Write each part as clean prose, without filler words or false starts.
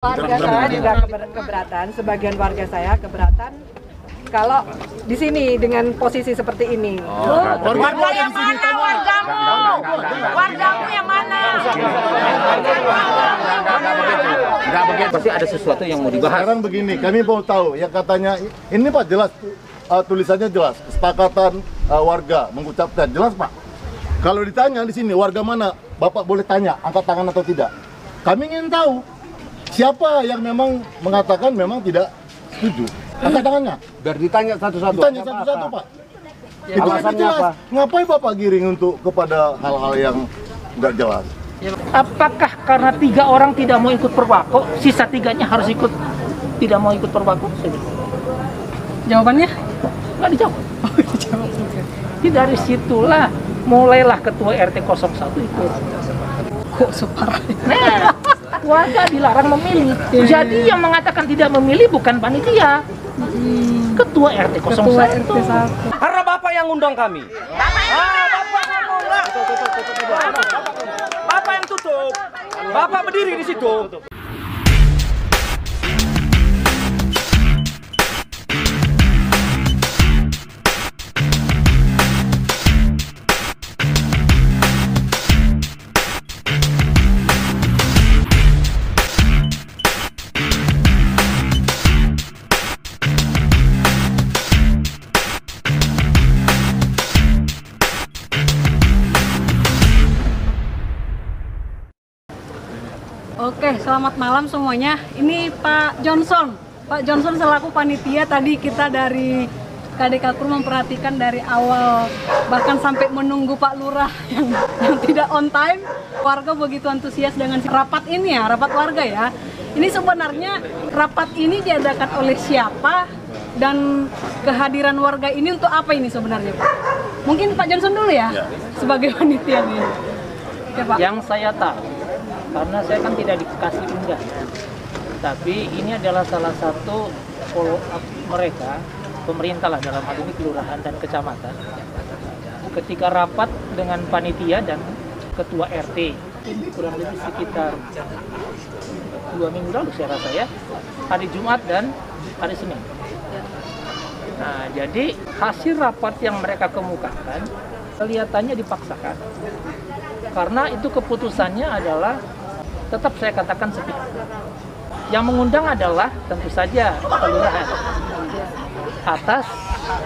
Warga saya juga keberatan, sebagian warga saya keberatan kalau di sini dengan posisi seperti ini. Warga yang mana? Wargamu yang mana? Enggak begitu. Pasti ada sesuatu yang mau dibahas. Sekarang begini, kami mau tahu yang katanya ini Pak jelas tulisannya jelas kesepakatan warga mengucapkan jelas Pak. Kalau ditanya di sini warga mana, Bapak boleh tanya angkat tangan atau tidak. Kami ingin tahu siapa yang memang mengatakan memang tidak setuju. Angkat tangannya. Biar ditanya satu-satu. Ditanya satu-satu Pak. Ya, Itu alasannya jelas. apa? Ngapain Bapak giring untuk kepada hal-hal yang nggak jelas? Apakah karena 3 orang tidak mau ikut perwako, sisa 3-nya harus ikut tidak mau ikut perwako? Jawabannya? Nggak dijawab. Jadi dari situlah mulailah ketua RT 01 ikut. Kok separah? Nah, warga dilarang memilih. Jadi yang mengatakan tidak memilih bukan panitia. Ketua RT 01. Karena Bapak yang undang kami. Bapak yang tutup. Bapak berdiri di situ. Oke, selamat malam semuanya. Ini Pak Johnson. Pak Johnson selaku panitia, tadi kita dari KDKPUR memperhatikan dari awal bahkan sampai menunggu Pak Lurah yang tidak on time. Warga begitu antusias dengan rapat ini ya, rapat warga ya. Ini sebenarnya rapat ini diadakan oleh siapa dan kehadiran warga ini untuk apa ini sebenarnya Pak? Mungkin Pak Johnson dulu ya, sebagai panitia nih. Oke, Pak. Yang saya tahu, karena saya kan tidak dikasih undangan, tapi ini adalah salah satu follow up mereka, pemerintah lah dalam hal ini kelurahan dan kecamatan, ketika rapat dengan panitia dan ketua RT, kurang lebih sekitar 2 minggu lalu saya rasa ya, hari Jumat dan hari Senin. Nah, jadi hasil rapat yang mereka kemukakan kelihatannya dipaksakan, karena itu keputusannya adalah tetap saya katakan sepi. Yang mengundang adalah tentu saja kelurahan atas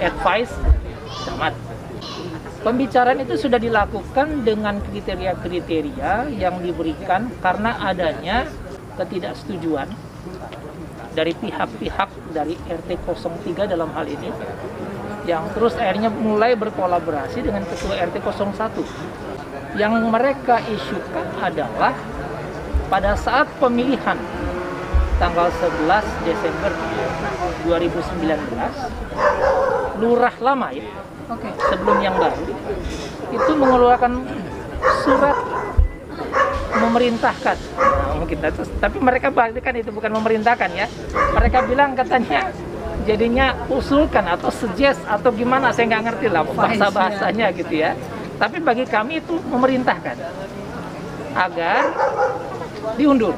advice camat. Pembicaraan itu sudah dilakukan dengan kriteria-kriteria yang diberikan karena adanya ketidaksetujuan dari pihak-pihak dari RT 03 dalam hal ini, yang terus akhirnya mulai berkolaborasi dengan ketua RT 01. Yang mereka isukan adalah pada saat pemilihan tanggal 11 Desember 2019, lurah lama ya, sebelum yang baru, itu mengeluarkan surat memerintahkan. Nah, mungkin tapi mereka bahkan itu bukan memerintahkan ya. Mereka bilang katanya jadinya usulkan atau suggest atau gimana, saya nggak ngerti lah bahasa-bahasanya gitu ya. Tapi bagi kami itu memerintahkan agar diundur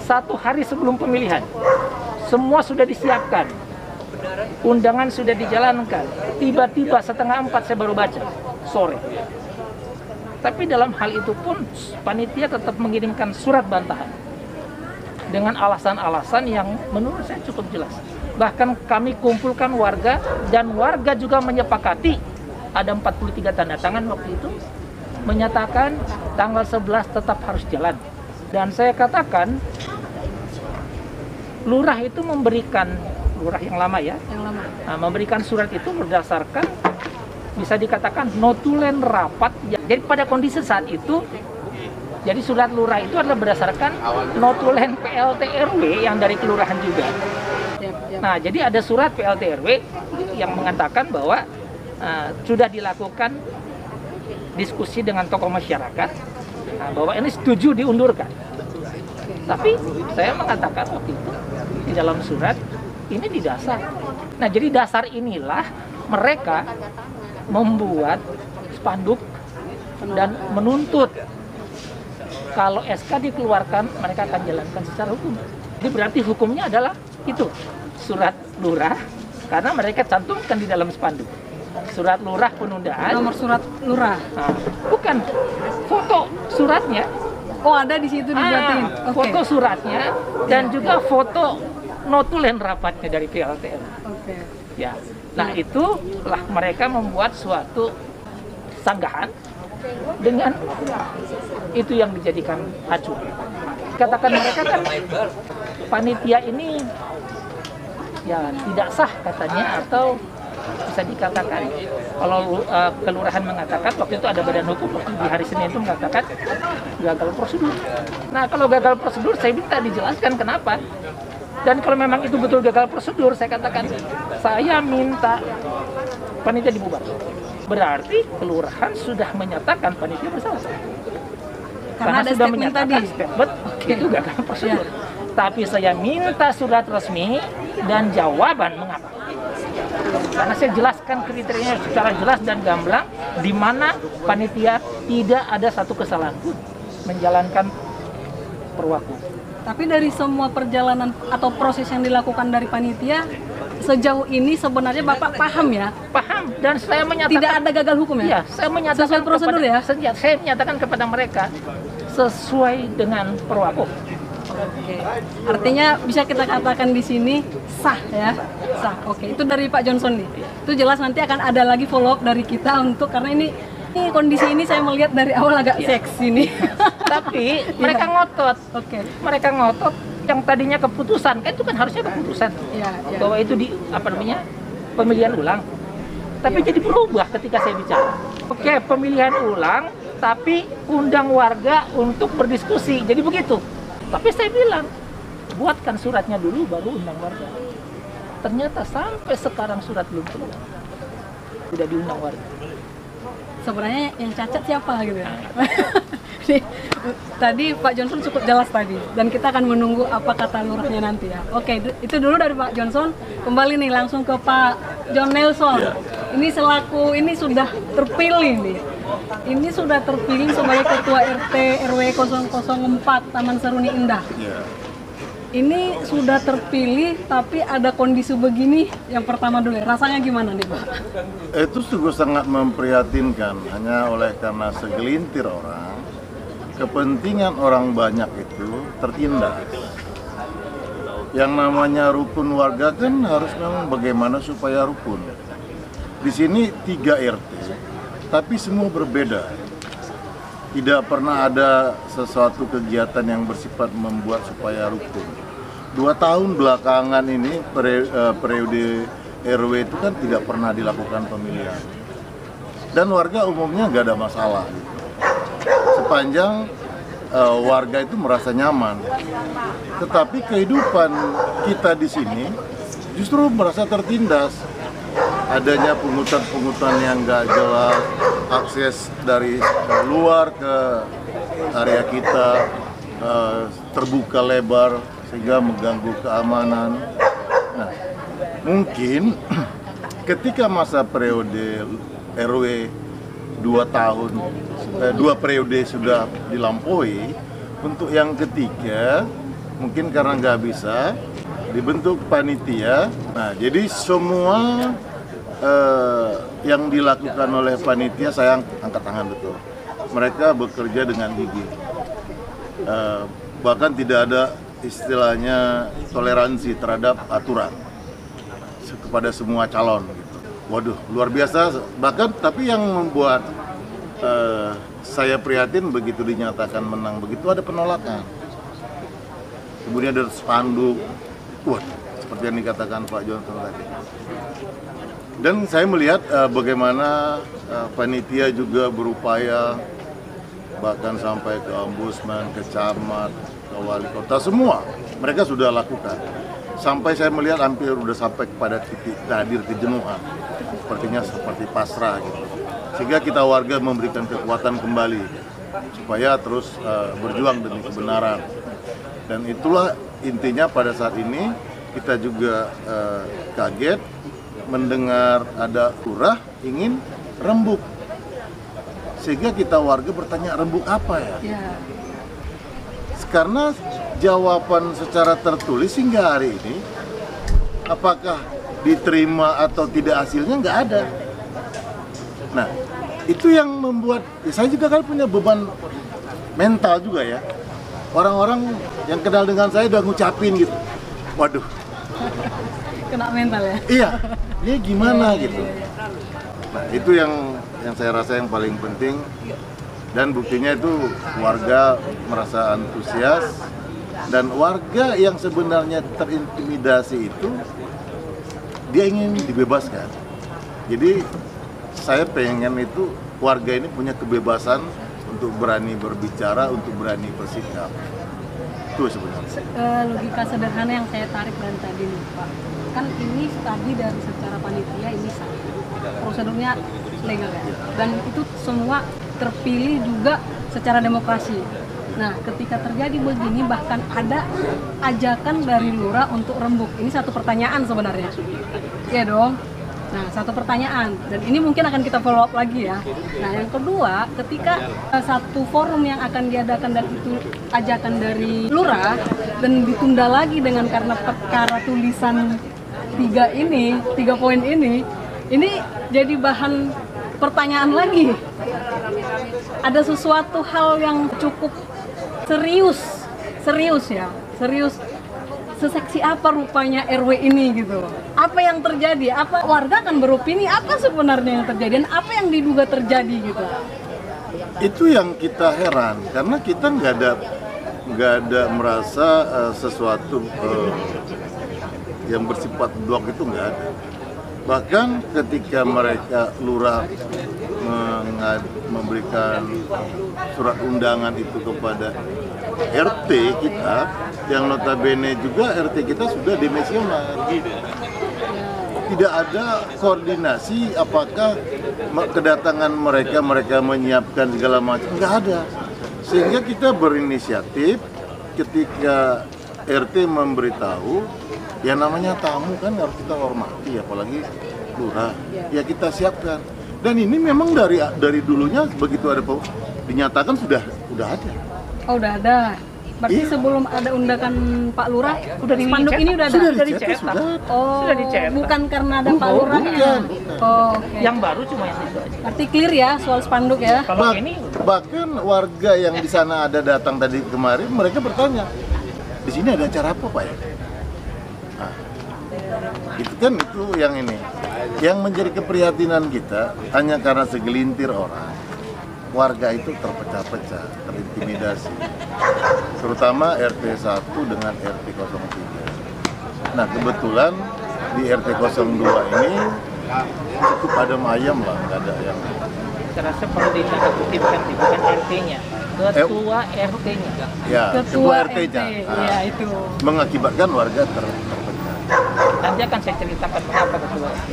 1 hari sebelum pemilihan. Semua sudah disiapkan, undangan sudah dijalankan. Tiba-tiba 3:30 saya baru baca sore. Tapi dalam hal itu pun panitia tetap mengirimkan surat bantahan dengan alasan-alasan yang menurut saya cukup jelas. Bahkan kami kumpulkan warga dan warga juga menyepakati, ada 43 tanda tangan waktu itu, menyatakan tanggal 11 tetap harus jalan. Dan saya katakan lurah itu memberikan, lurah yang lama ya, nah, memberikan surat itu berdasarkan bisa dikatakan notulen rapat. Jadi pada kondisi saat itu, jadi surat lurah itu adalah berdasarkan notulen PLT RW yang dari kelurahan juga. Nah, jadi ada surat PLT RW yang mengatakan bahwa sudah dilakukan diskusi dengan tokoh masyarakat, bahwa ini setuju diundurkan. Tapi saya mengatakan waktu itu di dalam surat ini di dasar. Nah, jadi dasar inilah mereka membuat spanduk dan menuntut Kalau SK dikeluarkan, mereka akan jalankan secara hukum. Jadi berarti hukumnya adalah itu, surat lurah, karena mereka cantumkan di dalam spanduk. Surat lurah penundaan. Nomor surat lurah. Nah, bukan foto suratnya. Oh, ada di situ dibuatin. Oke. Foto suratnya dan juga foto notulen rapatnya dari PLTN. Oke. Ya. Nah, itulah mereka membuat suatu sanggahan dengan itu yang dijadikan acuan. Katakan mereka kan panitia ini ya tidak sah katanya, atau bisa dikatakan kalau kelurahan mengatakan waktu itu ada badan hukum di hari Senin itu mengatakan gagal prosedur. Nah, kalau gagal prosedur saya minta dijelaskan kenapa. Dan kalau memang itu betul gagal prosedur, saya katakan saya minta panitia dibubarkan. Berarti kelurahan sudah menyatakan panitia bersalah. Karena ada sudah statement menyatakan tadi. statement itu gagal prosedur. Tapi saya minta surat resmi dan jawaban mengapa. Karena saya jelaskan kriterianya secara jelas dan gamblang, di mana panitia tidak ada satu kesalahan pun menjalankan perwaku. Tapi dari semua perjalanan atau proses yang dilakukan dari panitia sejauh ini sebenarnya Bapak paham ya? Paham, dan saya menyatakan Tidak ada gagal hukum ya? Iya, saya menyatakan Sesuai prosedur ya? Saya menyatakan kepada mereka sesuai dengan perwaku. Oke. Artinya bisa kita katakan di sini sah ya? Sah. Oke, itu dari Pak Johnson nih. Itu jelas nanti akan ada lagi follow up dari kita untuk, karena ini kondisi ini saya melihat dari awal agak seksi nih. Tapi mereka ngotot. Oke. Mereka ngotot yang tadinya keputusan, kan itu kan harusnya keputusan Iya, iya. bahwa itu di pemilihan ulang. Tapi jadi berubah ketika saya bicara. Oke, pemilihan ulang, tapi undang warga untuk berdiskusi. Jadi begitu. Tapi saya bilang, buatkan suratnya dulu baru undang warga. Ternyata sampai sekarang surat belum keluar. Tidak diundang warga. Sebenarnya yang cacat siapa gitu ya? Tadi Pak Johnson cukup jelas tadi, dan kita akan menunggu apa kata lurahnya nanti ya. Oke, itu dulu dari Pak Johnson. Kembali nih langsung ke Pak John Nelson. Ini selaku, ini sudah terpilih nih. Ini sudah terpilih sebagai Ketua RT RW 004 Taman Seruni Indah. Ini sudah terpilih, tapi ada kondisi begini. Yang pertama dulu, rasanya gimana nih Pak? Itu sungguh sangat memprihatinkan, hanya oleh karena segelintir orang, kepentingan orang banyak itu tertindas. Yang namanya rukun warga kan harus memang bagaimana supaya rukun. Di sini 3 RT, tapi semua berbeda. Tidak pernah ada sesuatu kegiatan yang bersifat membuat supaya rukun. 2 tahun belakangan ini periode RW itu kan tidak pernah dilakukan pemilihan. Dan warga umumnya nggak ada masalah. Sepanjang warga itu merasa nyaman. Tetapi kehidupan kita di sini justru merasa tertindas. Adanya pungutan-pungutan yang nggak jelas, akses dari luar ke area kita terbuka lebar sehingga mengganggu keamanan. Nah, mungkin ketika masa periode RW 2 periode sudah dilampaui, untuk yang ketiga mungkin karena nggak bisa dibentuk panitia. Nah, jadi semua yang dilakukan oleh panitia saya angkat tangan betul. Mereka bekerja dengan gigih. Bahkan tidak ada istilahnya toleransi terhadap aturan kepada semua calon. Gitu. Waduh, luar biasa. Bahkan tapi yang membuat saya prihatin begitu dinyatakan menang, begitu ada penolakan. Kemudian ada spanduk, seperti yang dikatakan Pak Johnson tadi. Dan saya melihat bagaimana panitia juga berupaya, bahkan sampai ke ombudsman, ke camat, ke wali kota, semua mereka sudah lakukan. Sampai saya melihat hampir sudah sampai kepada titik hadir kejenuhan, sepertinya seperti pasrah gitu. Sehingga kita warga memberikan kekuatan kembali supaya terus berjuang demi kebenaran. Dan itulah intinya pada saat ini kita juga kaget mendengar ada lurah ingin rembuk. Sehingga kita warga bertanya, rembuk apa ya? Karena jawaban secara tertulis hingga hari ini, apakah diterima atau tidak hasilnya nggak ada. Nah, itu yang membuat saya juga kan punya beban mental juga ya. Orang-orang yang kenal dengan saya udah ngucapin gitu, waduh, Kena mental ya? iya, ini gimana gitu. Nah, itu yang saya rasa yang paling penting, dan buktinya itu warga merasa antusias, dan warga yang sebenarnya terintimidasi itu dia ingin dibebaskan. Jadi saya pengen itu warga ini punya kebebasan untuk berani berbicara, untuk berani bersikap. Itu sebenarnya. Logika sederhana yang saya tarik dari tadi nih Pak, kan ini tadi dari secara panitia ini sah, prosedurnya legal ya, dan itu semua terpilih juga secara demokrasi. Nah, ketika terjadi begini bahkan ada ajakan dari lurah untuk rembuk. Ini satu pertanyaan sebenarnya. Iya dong. Nah, satu pertanyaan, dan ini mungkin akan kita follow up lagi ya. Nah, yang kedua, ketika satu forum yang akan diadakan dan itu ajakan dari lurah dan ditunda lagi dengan karena perkara tulisan 3 poin ini jadi bahan pertanyaan lagi. Ada sesuatu hal yang cukup serius, seseksi apa rupanya RW ini gitu. Apa yang terjadi? Apa warga akan beropini apa sebenarnya yang terjadi dan apa yang diduga terjadi gitu. Itu yang kita heran, karena kita nggak ada merasa sesuatu yang bersifat blok itu nggak ada. Bahkan ketika mereka lurah memberikan surat undangan itu kepada RT kita, yang notabene juga RT kita sudah dimensional. Tidak ada koordinasi apakah kedatangan mereka menyiapkan segala macam, nggak ada. Sehingga kita berinisiatif ketika RT memberitahu, ya namanya tamu kan harus kita hormati, apalagi lurah, ya kita siapkan. Dan ini memang dari dulunya begitu ada dinyatakan sudah ada. Oh, udah ada. Berarti iya. Sebelum ada undangan Pak Lurah, spanduk ini udah ada. Sudah dicetak. Oh, Sudah dicetak. bukan karena ada Pak Lurahnya. Oh, oke. Yang baru cuma yang itu aja. Berarti clear ya soal spanduk ya. Kalau ini Bahkan warga yang di sana ada datang tadi kemarin, mereka bertanya, di sini ada acara apa Pak ya? Nah, itu yang ini. Yang menjadi keprihatinan kita hanya karena segelintir orang, warga itu terpecah-pecah, terintimidasi. Terutama RT 1 dengan RT 03. Nah, kebetulan di RT 02 ini cukup adem ayam lah, nggak ada yang... saya rasa perlu dititipkan bukan RT-nya, ketua RT-nya. Ya, Ketua RT-nya. RT, ya itu. Mengakibatkan warga terpecah. Nanti akan saya ceritakan mengapa ketua RT.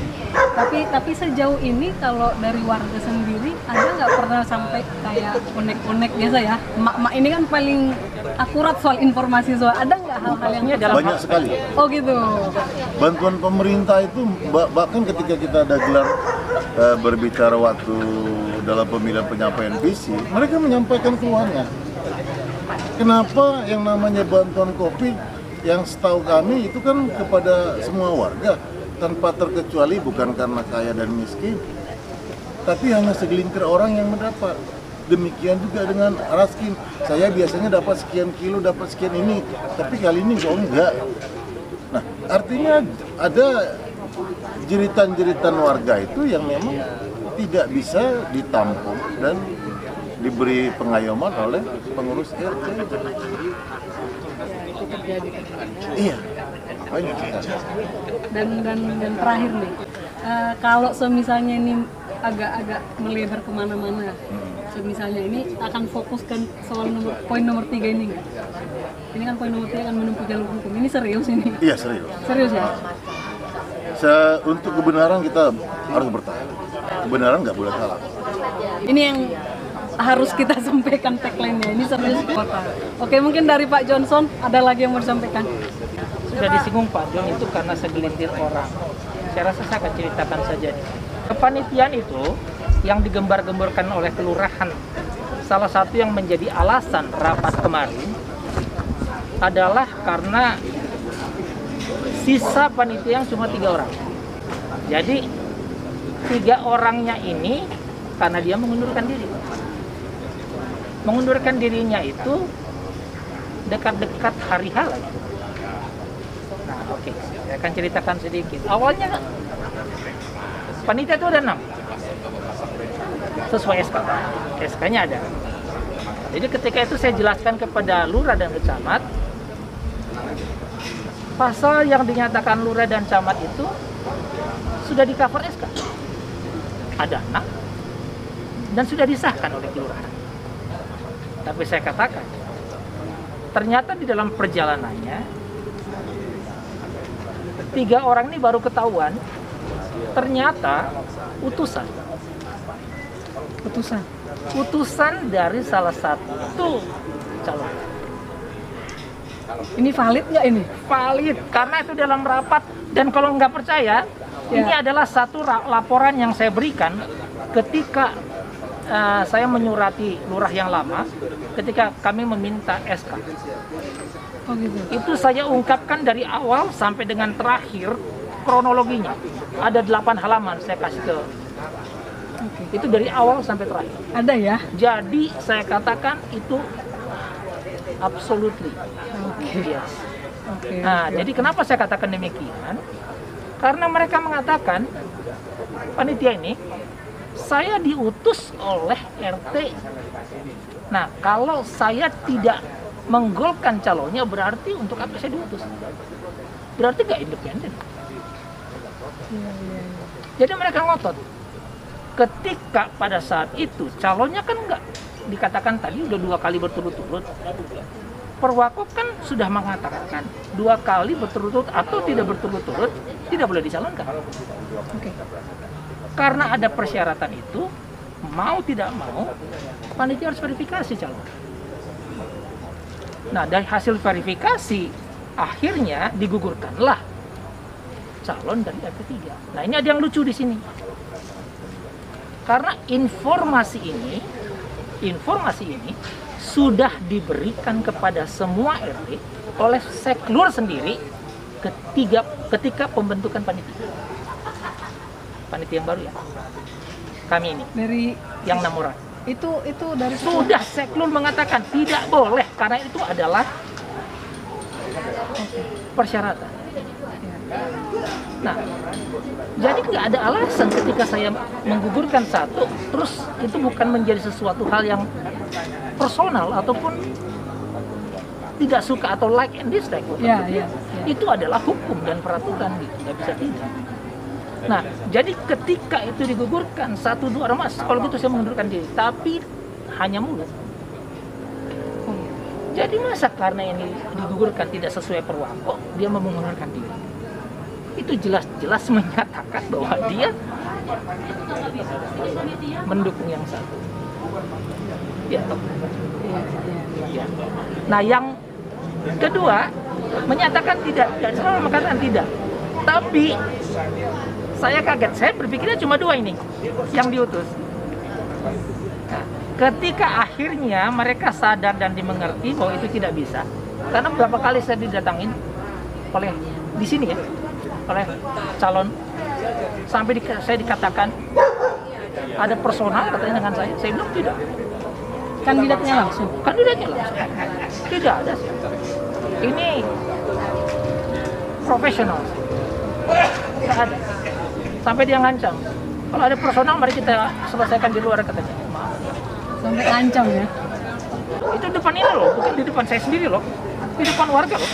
Tapi sejauh ini kalau dari warga sendiri ada nggak pernah sampai kayak konek-konek biasa ya? Emak-emak ini kan paling akurat soal informasi, soal ada nggak hal-hal yang Banyak sekali. Oh gitu. Bantuan pemerintah itu bahkan ketika kita ada gelar berbicara waktu dalam pemilihan penyampaian visi, mereka menyampaikan keluhannya. Kenapa yang namanya bantuan kopi yang setahu kami itu kan kepada semua warga tanpa terkecuali, bukan karena kaya dan miskin, tapi hanya segelintir orang yang mendapat. Demikian juga dengan Raskin, saya biasanya dapat sekian kilo, dapat sekian ini, tapi kali ini kok enggak. Nah, artinya ada jeritan-jeritan warga itu yang memang tidak bisa ditampung dan diberi pengayoman oleh pengurus RT. Itu terjadi. Iya, banyak sekali. Dan terakhir nih, kalau semisalnya ini agak melebar kemana-mana, semisalnya ini akan fokuskan soal poin nomor 3 ini nggak? Ini kan poin nomor 3 akan menempuh jalur hukum. Ini serius ini? Iya, serius. Serius ya? Untuk kebenaran kita harus bertahan. Kebenaran nggak boleh kalah. Ini yang harus kita sampaikan tagline-nya. Ini serius kota. Oke, mungkin dari Pak Johnson ada lagi yang mau disampaikan? Sudah disinggung Pak John, itu karena segelintir orang. Saya rasa saya akan ceritakan saja nih. Kepanitiaan itu yang digembar-gemborkan oleh kelurahan, salah satu yang menjadi alasan rapat kemarin adalah karena sisa panitia yang cuma 3 orang. Jadi 3 orangnya ini karena dia mengundurkan diri. Mengundurkan dirinya itu dekat-dekat hari H lagi. Nah, oke, saya akan ceritakan sedikit. Awalnya panitia itu ada 6 sesuai SK. SK-nya ada. Jadi ketika itu saya jelaskan kepada lurah dan camat, pasal yang dinyatakan lurah dan camat itu sudah di cover SK. Ada 6 dan sudah disahkan oleh kelurahan. Tapi saya katakan, ternyata di dalam perjalanannya 3 orang ini baru ketahuan ternyata utusan dari salah satu calon. Ini valid nggak ini? Valid, karena itu dalam rapat. Dan kalau nggak percaya, ini adalah satu laporan yang saya berikan ketika saya menyurati lurah yang lama, ketika kami meminta SK. Oh gitu. Itu saya ungkapkan dari awal sampai dengan terakhir kronologinya. Ada 8 halaman saya kasih ke. Itu dari awal sampai terakhir. Ada ya? Jadi saya katakan itu absolutely. Yes. Nah, jadi kenapa saya katakan demikian? Karena mereka mengatakan panitia ini saya diutus oleh RT. Nah, kalau saya tidak menggolkan calonnya, berarti untuk apa saya diutus? Berarti nggak independen. Jadi mereka ngotot. Ketika pada saat itu calonnya kan nggak dikatakan tadi udah 2 kali berturut-turut. Perwakop kan sudah mengatakan 2 kali berturut-turut atau tidak berturut-turut tidak boleh dicalonkan. Karena ada persyaratan itu, mau tidak mau panitia harus verifikasi calon. Nah, dari hasil verifikasi akhirnya digugurkanlah calon dari RT3. Nah, ini ada yang lucu di sini. Karena informasi ini sudah diberikan kepada semua RT oleh Seklur sendiri ketika pembentukan panitia. Panitia yang baru ya. Kami ini. Dari yang 6 orang. itu dari Sudah Seklur mengatakan tidak boleh karena itu adalah persyaratan. Nah, jadi nggak ada alasan ketika saya menggugurkan satu, terus itu bukan menjadi sesuatu hal yang personal ataupun tidak suka atau like and dislike. Itu adalah hukum dan peraturan, gitu, nggak bisa tidak. Nah, jadi ketika itu digugurkan 1-2 orang, mas, kalau gitu saya mengundurkan diri, tapi hanya mulut. Jadi masa karena ini digugurkan tidak sesuai perwako, dia mau mengundurkan diri? Itu jelas-jelas menyatakan bahwa dia mendukung yang satu. Ya, ya. Nah, yang kedua menyatakan tidak, selalu mengatakan tidak. Tapi saya kaget, saya berpikirnya cuma 2 ini yang diutus. Nah, ketika akhirnya mereka sadar dan dimengerti bahwa itu tidak bisa, karena berapa kali saya didatangin oleh di sini ya, oleh calon, sampai saya dikatakan ada personal katanya dengan saya bilang tidak. Kandidatnya langsung? Kandidatnya langsung. Tidak ada sih. Ini profesional. Tidak ada. Sampai dia ngancam. Kalau ada personal, mari kita selesaikan di luar, katanya. Maaf. Sampai ngancam ya? Itu depan ini loh, bukan di depan saya sendiri loh. Di depan warga loh.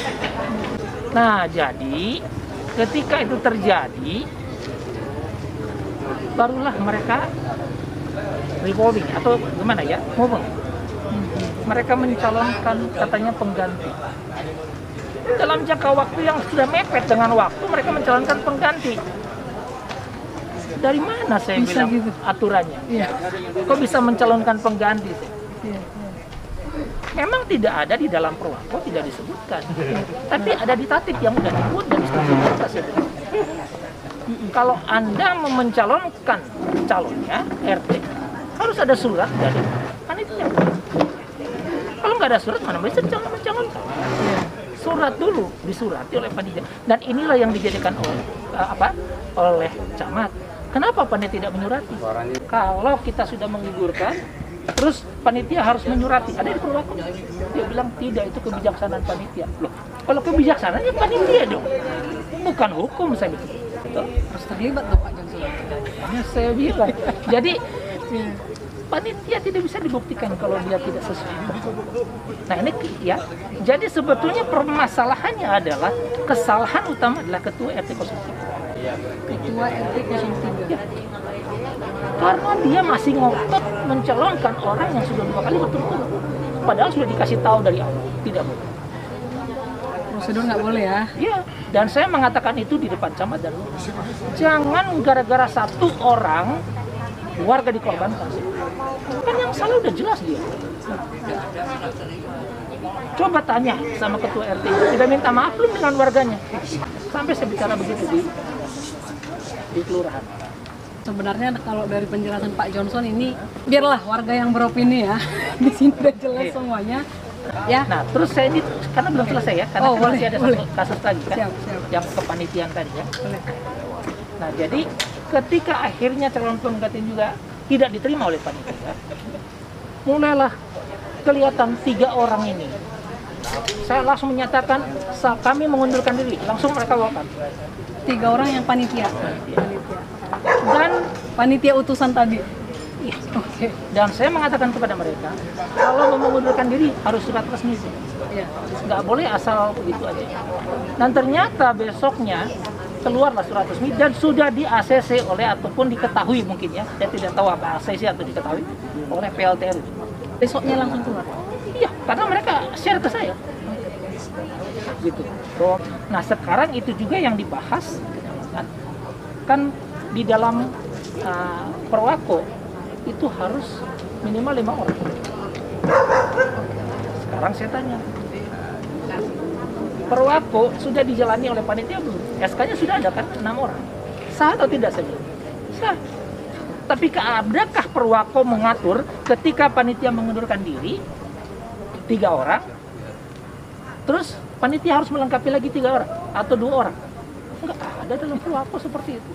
Nah, jadi ketika itu terjadi, barulah mereka revolving atau gimana ya, ngomong. Mereka mencalonkan katanya pengganti. Dalam jangka waktu yang sudah mepet dengan waktu, mereka mencalonkan pengganti. Dari mana saya bisa bilang gitu aturannya? Iya. Kok bisa mencalonkan pengganti? Iya. Memang tidak ada di dalam perwako, tidak disebutkan. Tapi ada di tatip yang sudah dibuat dan disetujui. Kalau Anda mau mencalonkan calonnya RT, harus ada surat dari panitia. Kalau nggak ada surat, mana bisa mencalonkan? surat dulu, disurati oleh panitia. Dan inilah yang dijadikan oleh camat. Kenapa panitia tidak menyurati? Kalau kita sudah menggugurkan, terus panitia harus menyurati. Ada di Purwako. Dia bilang tidak, itu kebijaksanaan panitia. Loh, kalau kebijaksanaan ya panitia dong, bukan hukum, saya bilang. Harus terlibat tuh Pak Johnson. Hanya saya bilang. Jadi panitia tidak bisa dibuktikan kalau dia tidak sesuai. Nah ini ya. Jadi sebetulnya permasalahannya adalah kesalahan utama adalah ketua RT 03. Ketua RT 03. Ya. Karena dia masih ngotot mencalonkan orang yang sudah 2 kali berturut-turut. Padahal sudah dikasih tahu dari awal, tidak boleh. Prosedur nggak boleh ya? Iya, dan saya mengatakan itu di depan camat dan lurah. Jangan gara-gara satu orang warga dikorbankan. Kan yang salah udah jelas dia. Coba tanya sama ketua RT, tidak minta maaf belum dengan warganya. Sampai saya bicara begitu di kelurahan. Sebenarnya kalau dari penjelasan Pak Johnson ini, biarlah warga yang beropini ya. Di sini udah jelas semuanya. Ya. Nah, terus saya ini karena belum selesai ya, karena boleh, masih ada boleh. satu kasus lagi kan, Siap. yang kepanitiaan tadi ya. Boleh. Nah, jadi ketika akhirnya calon pengganti juga tidak diterima oleh panitia, mulailah kelihatan 3 orang ini. Saya langsung menyatakan kami mengundurkan diri, langsung mereka walk out. 3 orang yang panitia. Dan Panitia utusan tadi. iya, Oke. dan saya mengatakan kepada mereka, kalau mau mengundurkan diri harus surat resmi sih. Ya. Nggak boleh asal begitu aja. Dan ternyata besoknya keluarlah surat resmi dan sudah di ACC oleh ataupun diketahui mungkin ya, saya tidak tahu apa ACC atau diketahui oleh PLTR. Besoknya langsung keluar. Iya, karena mereka share ke saya. Gitu. Nah sekarang itu juga yang dibahas kan di dalam Purwako itu harus minimal 5 orang. Sekarang saya tanya, Purwako sudah dijalani oleh panitia belum? SK-nya sudah ada kan 6 orang. Sah atau tidak saja? Sah. Tapi adakah Purwako mengatur ketika panitia mengundurkan diri 3 orang, terus panitia harus melengkapi lagi 3 orang atau 2 orang? Enggak ada dalam Purwako seperti itu.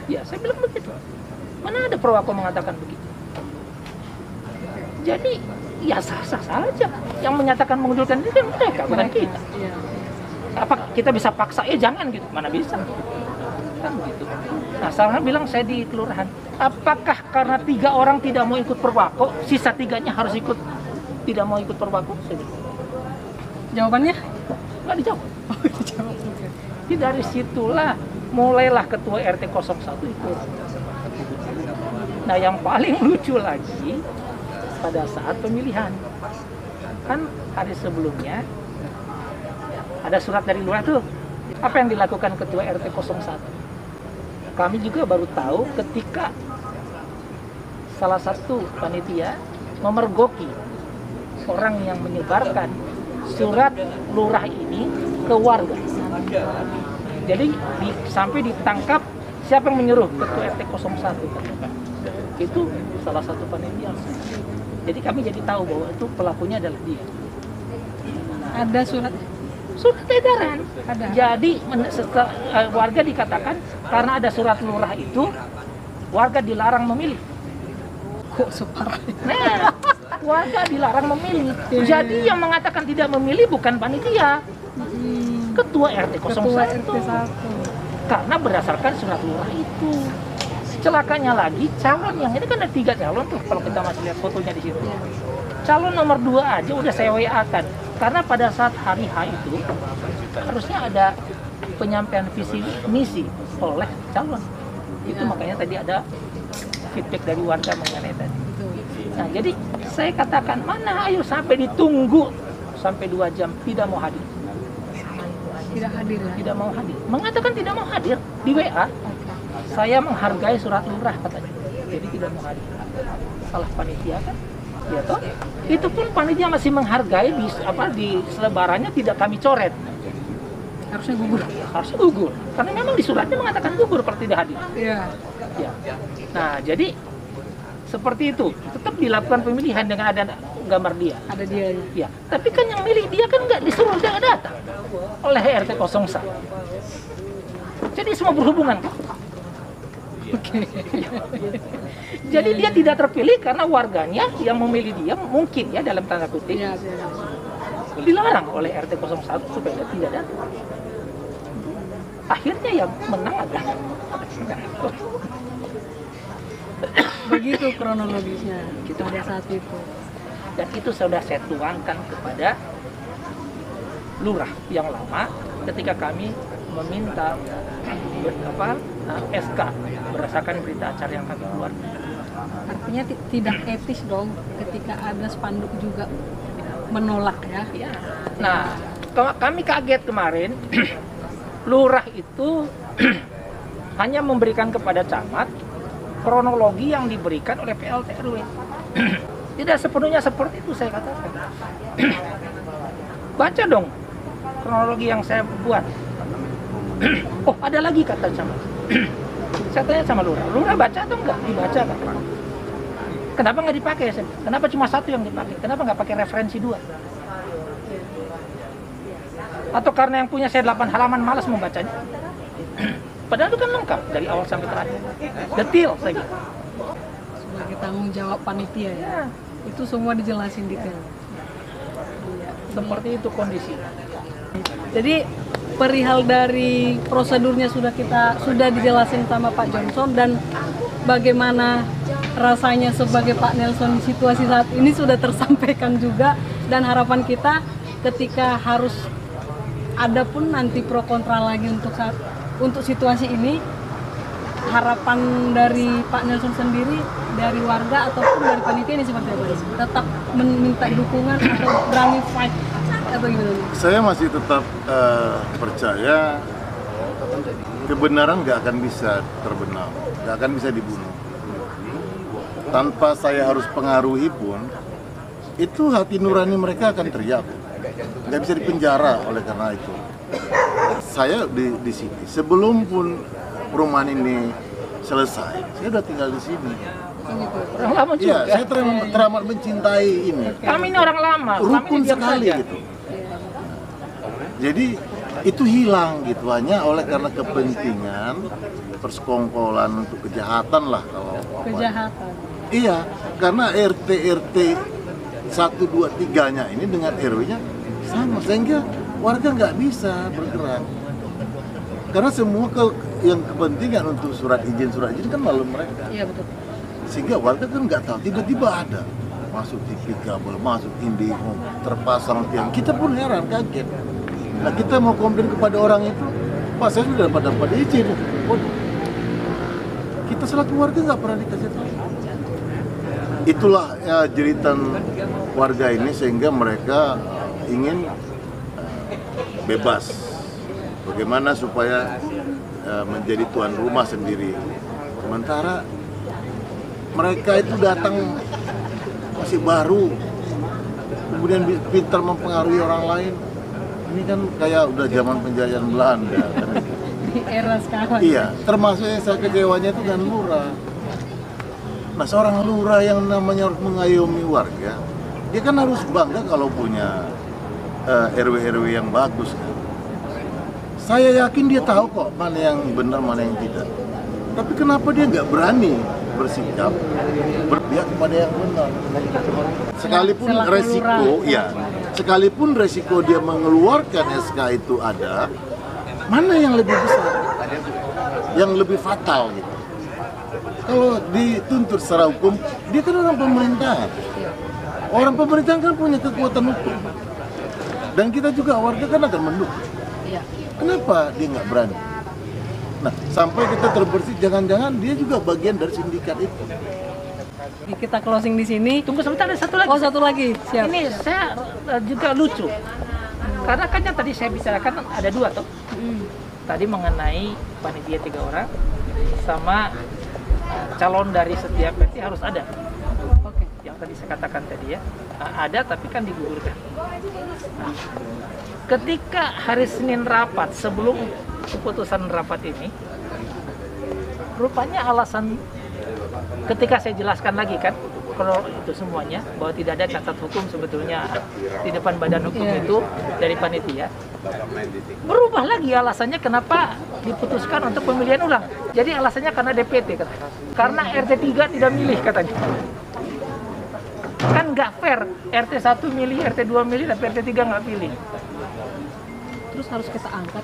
Ya, saya bilang begitu. Mana ada Purwako mengatakan begitu? Jadi, ya sah-sah saja. Yang menyatakan mengundurkan diri kan mereka, bukan kita. Apa kita bisa paksa? Jangan gitu. Mana bisa? Kan begitu. Nah, saya bilang saya di kelurahan. Apakah karena 3 orang tidak mau ikut Purwako, sisa 3-nya harus ikut, tidak mau ikut Purwako? Saya bilang. Jawabannya? Nggak dijawab. Jadi dari situlah mulailah ketua RT 01 itu. Nah yang paling lucu lagi pada saat pemilihan, kan hari sebelumnya ada surat dari lurah tuh. Apa yang dilakukan ketua RT 01? Kami juga baru tahu ketika salah satu panitia memergoki orang yang menyebarkan surat lurah ini ke warga. Jadi sampai ditangkap siapa yang menyuruh ketua RT 01. Itu salah satu panitia. Jadi kami jadi tahu bahwa itu pelakunya adalah dia. Ada surat edaran. Ada. Jadi warga dikatakan karena ada surat lurah itu warga dilarang memilih. Kok separah? Nah, warga dilarang memilih. Jadi yang mengatakan tidak memilih bukan panitia, ketua RT 01. Ketua RT 1. Karena berdasarkan surat lurah itu. Celakanya lagi calon yang ini kan ada 3 calon tuh kalau kita masih lihat fotonya di situ. Calon nomor 2 aja udah saya WA-kan. Karena pada saat hari H itu harusnya ada penyampaian visi misi oleh calon. Itu makanya tadi ada feedback dari warga mengenai tadi. Nah, jadi saya katakan mana ayo sampai ditunggu sampai 2 jam tidak mau hadir. Tidak hadir ya? Tidak mau hadir. Mengatakan tidak mau hadir di WA. Saya menghargai surat lurah katanya. Jadi tidak mau hadir. Salah panitia kan? Ya toh? Itu pun panitia masih menghargai di selebarannya tidak kami coret. Harusnya gugur. Harusnya gugur. Karena memang di suratnya mengatakan gugur per tidak hadir. Iya. Ya. Nah, jadi seperti itu. Tetap dilakukan pemilihan dengan ada gambar dia. Ada dia. Ya, tapi kan yang milih dia kan nggak disuruh, dia nggak datang oleh RT 01. Jadi semua berhubungan. Jadi dia tidak terpilih karena warganya yang memilih dia mungkin ya dalam tanda kutip Iya. dilarang oleh RT 01 supaya dia tidak datang. Akhirnya ya menang ada. Begitu kronologisnya pada saat itu. Dan itu sudah saya tuangkan kepada lurah yang lama ketika kami meminta SK berdasarkan berita acara yang kami keluar. Artinya tidak etis dong ketika ada spanduk juga menolak ya. Ya. Nah, kami kaget kemarin lurah itu hanya memberikan kepada camat kronologi yang diberikan oleh PLT RW. Tidak sepenuhnya seperti itu saya katakan. Baca dong kronologi yang saya buat. Oh, ada lagi kata camat. Saya tanya sama lurah, lurah baca atau enggak? Dibaca kan? Kenapa nggak dipakai? Kenapa cuma satu yang dipakai? Kenapa nggak pakai referensi 2? Atau karena yang punya saya 8 halaman malas membacanya? Padahal itu kan lengkap dari awal sampai terakhir. Detail saja. Sebagai tanggung jawab panitia ya. Itu semua dijelasin detail. Seperti itu kondisi. Jadi perihal dari prosedurnya sudah dijelasin sama Pak Johnson, dan bagaimana rasanya sebagai Pak Nelson di situasi saat ini sudah tersampaikan juga, dan harapan kita ketika harus ada pun nanti pro kontra lagi untuk situasi ini, harapan dari Pak Nelson sendiri, dari warga ataupun dari panitia ini seperti apa? Tetap meminta dukungan atau berani fight atau gimana? Saya masih tetap percaya kebenaran nggak akan bisa terbenam, nggak akan bisa dibunuh. Tanpa saya harus pengaruhi pun, itu hati nurani mereka akan teriak. Nggak bisa dipenjara oleh karena itu. Saya di sini, sebelum pun perumahan ini selesai, saya udah tinggal di sini. Orang lama juga. Iya, saya teramat mencintai ini. Kami ini orang lama. Rukun sekali gitu. Jadi itu hilang gitu hanya oleh karena kepentingan persekongkolan untuk kejahatan lah kalau Kejahatan. Iya, karena RT 1, 2, 3-nya ini dengan RW-nya sama, sehingga warga nggak bisa bergerak. Karena semua yang kepentingan untuk surat izin kan malu mereka. Iya betul. Sehingga warga kan nggak tahu, tiba-tiba ada masuk TV kabel, masuk IndiHome, terpasang tiang. Kita pun heran, kaget. Nah, kita mau komplain kepada orang itu, Pak, saya sudah dapat izin. Waduh, kita selaku warga nggak pernah dikasih tahu. Itulah ya, jeritan warga ini sehingga mereka ingin bebas. Bagaimana supaya menjadi tuan rumah sendiri. Sementara mereka itu datang masih baru, kemudian pintar mempengaruhi orang lain. Ini kan kayak udah zaman penjajahan Belanda kan. Di era sekarang. Iya, termasuk yang saya kecewanya itu kan lurah. Nah, seorang lurah yang namanya harus mengayomi warga, dia kan harus bangga kalau punya RW-RW yang bagus kan. Saya yakin dia tahu kok mana yang benar, mana yang tidak. Tapi kenapa dia nggak berani bersikap berpihak kepada yang benar? Sekalipun resiko, ya, sekalipun resiko dia mengeluarkan SK itu ada, mana yang lebih besar, yang lebih fatal gitu. Kalau dituntut secara hukum, dia kan orang pemerintahan. Orang pemerintahan kan punya kekuatan hukum. Dan kita juga warga kan akan mendukung. Kenapa dia nggak berani? Nah, sampai kita terbersih, jangan-jangan dia juga bagian dari sindikat itu. Kita closing di sini. Tunggu sebentar, ada satu lagi. Oh, satu lagi. Siap. Ini saya juga lucu. Karena kan yang tadi saya bicarakan ada 2 toh. Tadi mengenai panitia 3 orang sama calon dari setiap PT harus ada. Oke. Yang tadi saya katakan tadi ya, ada tapi kan digugurkan. Nah, ketika hari Senin rapat, sebelum keputusan rapat ini, rupanya alasan ketika saya jelaskan lagi kan, kalau itu semuanya, bahwa tidak ada catat hukum sebetulnya di depan badan hukum itu dari panitia. Berubah lagi alasannya kenapa diputuskan untuk pemilihan ulang. Jadi alasannya karena DPT katanya. Karena RT 3 tidak milih katanya. Kan nggak fair, RT 1 milih, RT 2 milih, tapi RT 3 nggak pilih. Terus harus kita angkat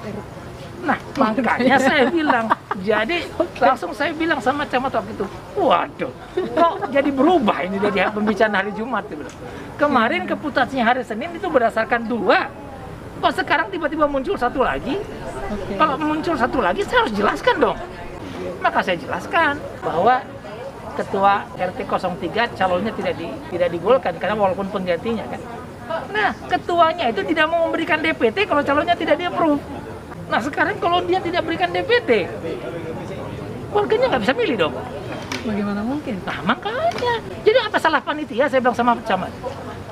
Nah, makanya saya bilang, jadi langsung saya bilang sama camat waktu itu, waduh, kok jadi berubah ini dari pembicaraan hari Jumat. Kemarin keputusannya hari Senin itu berdasarkan 2, kok sekarang tiba-tiba muncul satu lagi? Kalau muncul satu lagi, saya harus jelaskan dong. Maka saya jelaskan bahwa Ketua RT 03 calonnya tidak digolkan, karena walaupun penggantinya kan. Nah, ketuanya itu tidak mau memberikan DPT kalau calonnya tidak di-approve. Nah, sekarang kalau dia tidak berikan DPT, warganya nggak bisa milih dong. Bagaimana mungkin? Nah, makanya. Jadi apa salah panitia? Saya bilang sama camat.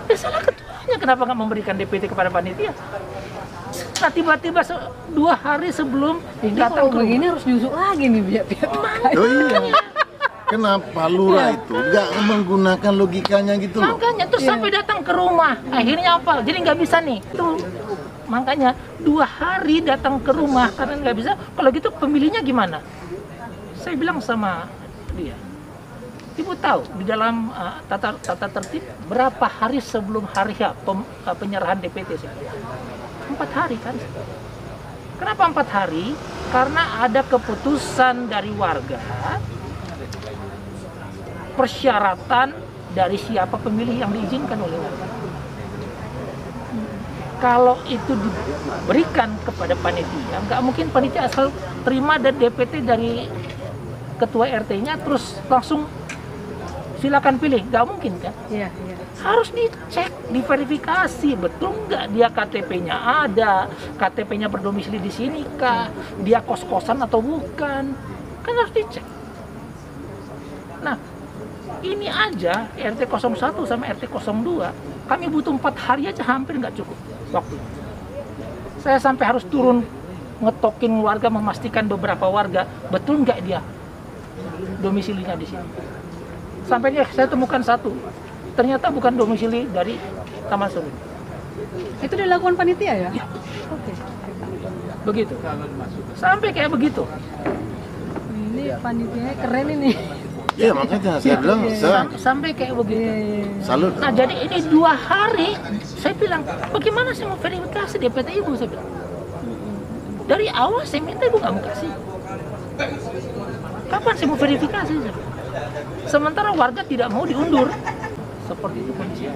Ya salah ketuanya, kenapa nggak memberikan DPT kepada panitia? Nah, tiba-tiba 2 hari sebelum datang Kalau begini harus nyusuk lagi nih pihak-pihak. Oh iya. Kenapa lurah itu nggak menggunakan logikanya gitu loh? Makanya terus sampai datang ke rumah, akhirnya apa? Jadi nggak bisa nih. Tuh, makanya 2 hari datang ke rumah karena nggak bisa. Kalau gitu pemilihnya gimana? Saya bilang sama dia, Ibu tahu di dalam tata tertib berapa hari sebelum hari penyerahan DPT? 4 hari kan? Kenapa 4 hari? Karena ada keputusan dari warga, persyaratan dari siapa pemilih yang diizinkan oleh warga. Kalau itu diberikan kepada panitia, nggak mungkin panitia asal terima dan DPT dari ketua RT-nya terus langsung silakan pilih, nggak mungkin kan? Iya. Harus dicek, diverifikasi betul nggak dia KTP-nya ada, KTP-nya berdomisili di sini kah, dia kos-kosan atau bukan, kan harus dicek. Nah, ini aja RT 01 sama RT 02, kami butuh 4 hari aja hampir nggak cukup waktu. Saya sampai harus turun ngetokin warga, memastikan beberapa warga betul nggak dia domisilinya di sini. Sampainya saya temukan satu, ternyata bukan domisili dari Taman Seruni. Itu dilakukan panitia ya? Ya. Oke. Begitu. Sampai kayak begitu. Ini panitianya keren ini. Iya makanya saya bilang Sampai kayak begitu. salut. Nah, jadi ini 2 hari, saya bilang, bagaimana saya mau verifikasi DPT Ibu? Saya bilang. Dari awal saya minta Ibu nggak mau kasih. Kapan saya mau verifikasi? Sementara warga tidak mau diundur. Seperti itu kondisinya.